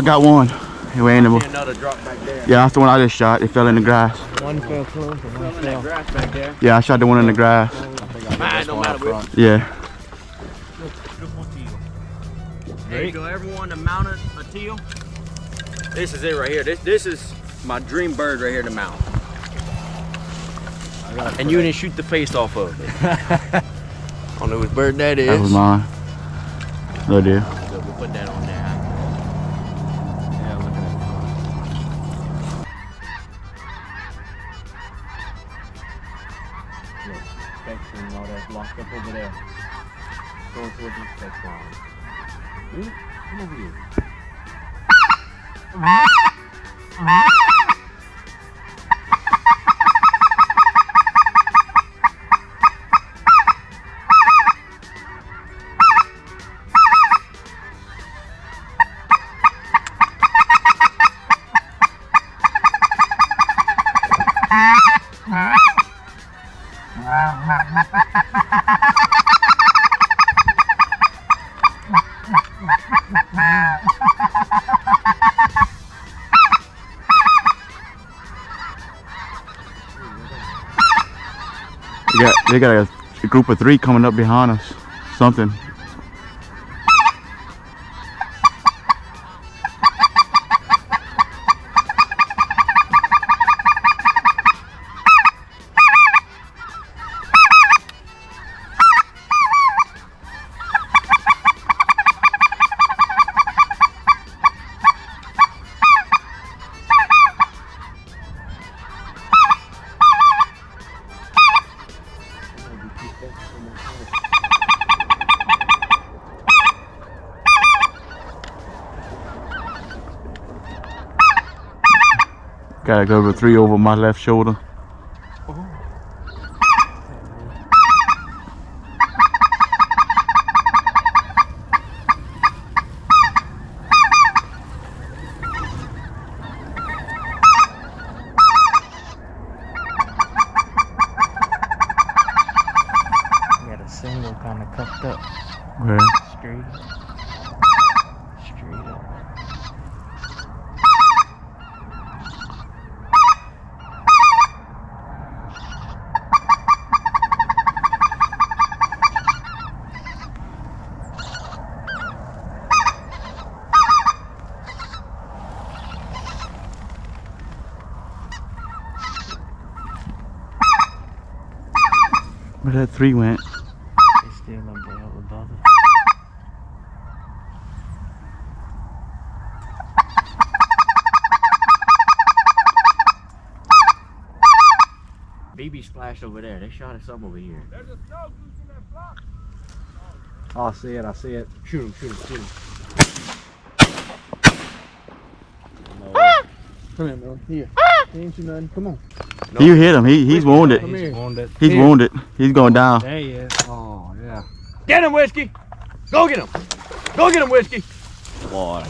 I got one. It ran in the... Another drop back there. Yeah, that's the one I just shot. It fell in the grass. One fell close and one In that grass back there. Yeah, I shot the one in the grass. Mine don't matter which. Yeah. Hey, do everyone to mount a teal? This is it right here. This is my dream bird right here to mount. And you didn't shoot the face off of it. I don't know whose bird that is. That was mine. No deal. So we'll put that on there. Yeah, look at that. Look, spectrum and all that's locked up over there. Going towards the spectrum. Come over here. They got a group of 3 coming up behind us. Something. Got a group of 3 over my left shoulder. Got a single kind of cuffed up. Where? Straight up. Where that 3 went? They still up there up above it. BB splashed over there. They shot us up over here. There's a snow goose in that block. Oh, I see it, I see it. Shoot him, shoot him, shoot him. No. Come here, man. Here. He ain't you nothing. Come on. No. You hit him. He's wounded. Come here. Wounded. He's wounded. He's going down. There he is. Oh, yeah. Get him, Whiskey! Go get him! Go get him, Whiskey! Boy.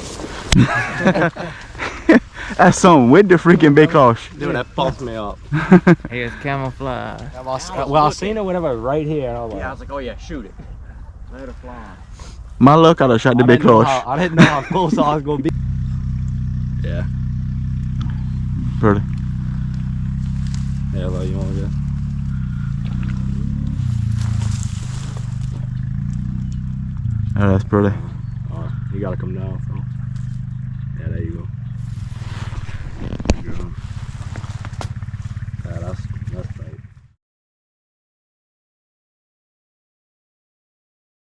That's something with the freaking big horse. Dude, that fucked me up. Here's camouflage. Well, I seen it whenever right here. And I was like, yeah, I was like, oh yeah, shoot it. Let it fly. My luck, I'd have shot the big horse. I didn't know how close I was going to be. Yeah. Pretty. Yeah, well, you want to go? Oh, that's pretty. You got to come down, so.